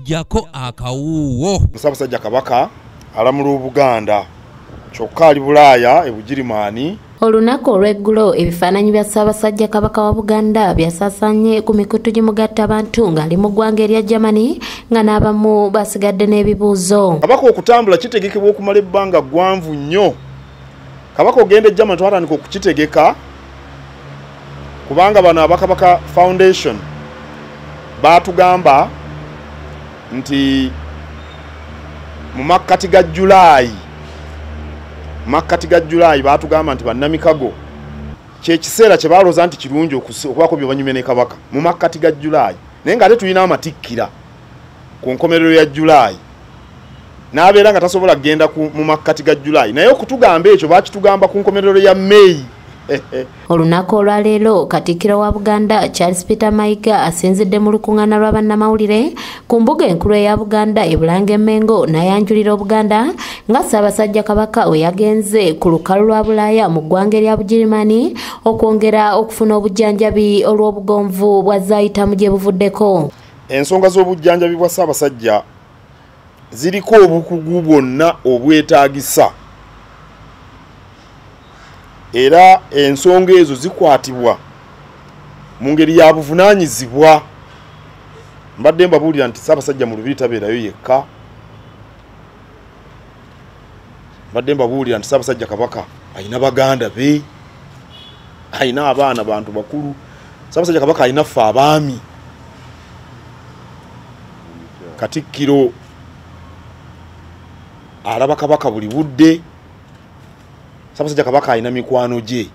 jako akawuwo. Musabasajja kabaka alamula Obuganda kyokka ali Bulaaya e Bugirimaani. Olunaku olw'eggulo ebifaananyi bya Ssaabasajja Kabaka wa Buganda byasaasanye ku mikutu gimugatta abantu ng'ali mu ggwanga erya Germany nga n'abamu basigadde n'ebibuuzo. Kabaka okutambula kitegekebwa okumala ebbanga ggwanvu nnyo. Kabaka ogenda e Germany twatandika okukitegeka kubanga bano Abakabaka Foundation baatugamba nti mu makkati ga Julayi baatugamba nti bannamikago kyekiseera kye balooza nti kirungi okubaako bye banyumye ne Kabaka mu makkati ga Julayi naye nga ate tulina amatikkira ku nkomerero ya Julayi n'abeera nga tasobola kugenda mu makkati ga Julayi naye okutugamba ekyo baakitugamba ku nkomerero ya May. Olunaku olwaleero Katikkiro wa Buganda Charles Peter Mayiga asinzidde mu lukuŋŋaana lwa bannamawulire ku mbuga enkulu eya Buganda e Bulange Mengo n'ayanjulira Obuganda nga Ssaabasajja Kabaka we yagenze ku lukalu lwa Bulaaya mu ggwanga erya Bugirimaani okwongera okufuna obujjanjabi olw'obugonvu bwa zaayitamu gye buvuddeko. Ensonga z'obujjanjabi bwa Ssaabasajja ziriko obukugu bwonna obwetaagisa. Era ensonga ezo zikwatibwa mu ngeri ya buvunaanyizibwa. Mbadde mbabuulira nti Ssaabasajja mu lubiri tabeerayo yekka. Mbadde mbabuulira nti Ssaabasajja Kabaka alina baganda be, alina abaana bantu bakulu. Ssaabasajja Kabaka alina ffe abaami. Katikkiro alaba Kabaka buli budde. Ssaabasajja Kabaka alina mikwano gye.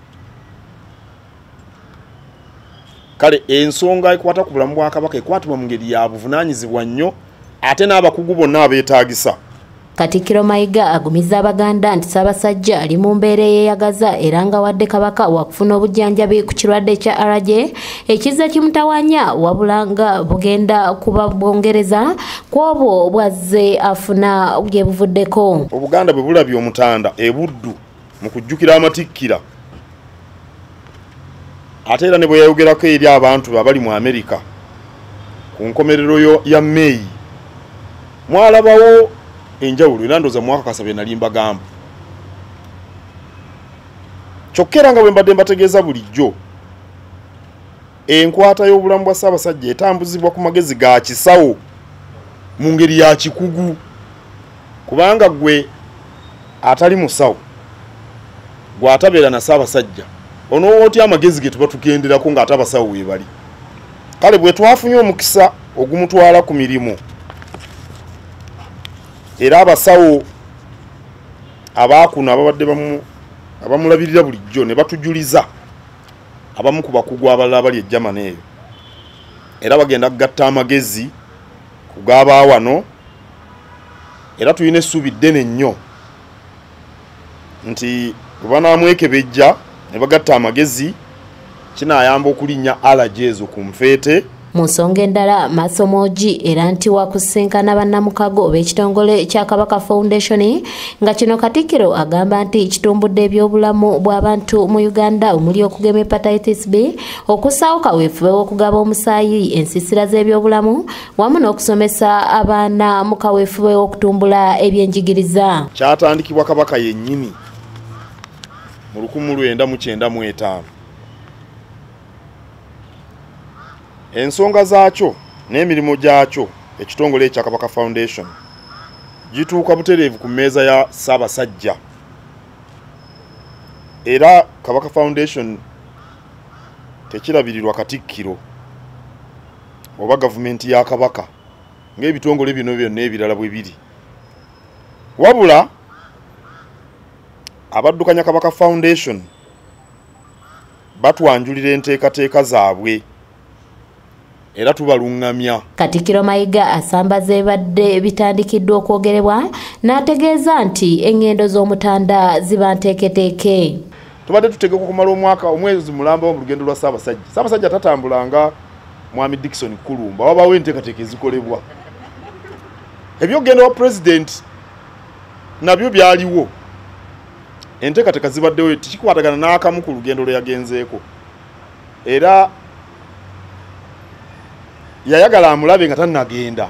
Kale ensonga ekwata ku bulamu bwa Kabaka ekwatibwa mu ngeri ya buvunaanyizibwa nnyo ate n'abakugu bonna abeetaagisa. Katikkiro Mayiga agumiza Abaganda nti Ssaabasajja ali mu mbeera eyeeyagaza era nga wadde Kabaka wakufuna obujjanjabi ku kirwadde kya RJ ekizza kimutawaanya wabula nga bugenda kuba bwongereza ku obwo bwazze afuna bye buvuddeko. Obuganda bwe bulabye omutanda e Buddu mu kujjukira amatikkira ate era ne bwe yayogerako eri abantu abali mu Amerika ku nkomerero ya May mwalabawo enjawulo era ndooza mwaka kasabye nali mbagamba. Kyokka era nga bwe mbadde mbategeeza bulijjo enkwata y'obulamu bwa Ssaabasajja etambuzibwa ku magezi ga kisawo mu ngeri ya kikugu kubanga gwe atali musawo gwatabeera na Ssaabasajja onootya amagezi ge tuba tugenderako ng'ate abasawo we bali. Kale bwe twafunye omukisa ogumutwala ku mirimu era abasawo abaakuno ababadde abamulabirira bulijjo ne batujuliza abamu ku bakugu abalala abali e Germany eyo era bagenda kugatta amagezi ku gaaba wano era tulina essuubi ddene nnyo nti banaamwekebejja ne bagatta amagezi kinaayamba okulinnya alaje ezo ku nfeete. Mu nsonga endala Masomoji era nti wakusinkana bannamukago b'ekitongole kya Kabaka Foundation nga kino Katikkiro agamba nti kitumbudde ebyobulamu bw'abantu mu Uganda omuli okugema hepatitis B, okusaawo kaweefube w'okugaba omusaayi, ensiisira z'ebyobulamu wamu n'okusomesa abaana mu kaweefube w'okutumbula ebyenjigiriza. Kyatandikibwa Kabaka yennyini mu 1995. Ensonga zaakyo n'emirimu gyakyo ekitongole ekya Kabaka Foundation gituuka butereevu ku mmeeza ya Ssaabasajja. Era Kabaka Foundation tekirabirirwa Katikkiro oba gavumenti ya Kabaka ng'ebitongole bino byonna ebirala bwe biri. Wabula abaddukanya Kabaka Foundation batwanjulira enteekateeka zaabwe era tubalungamya. Katikkiro Mayiga asambaza ebadde bitandikiddwa okwogerebwa n'ategeeza nti engendo z'omutanda ziba nteeketeeke. Tubadde tutegeka okumala omwaka omwezi mulamba mu lugendo lwa Ssaabasajja. Ssaabasajja tatambulanga Mwami Dickson Kulumba wabaawo enteekateeka ezikolebwa. Ebyogenda wa president nabyo byaliwo. Enteekateeka zibaddewo tekikwatagana n'akamu ku lugendo lwe yagenzeeko. Era yayagala amulabe nga tannagenda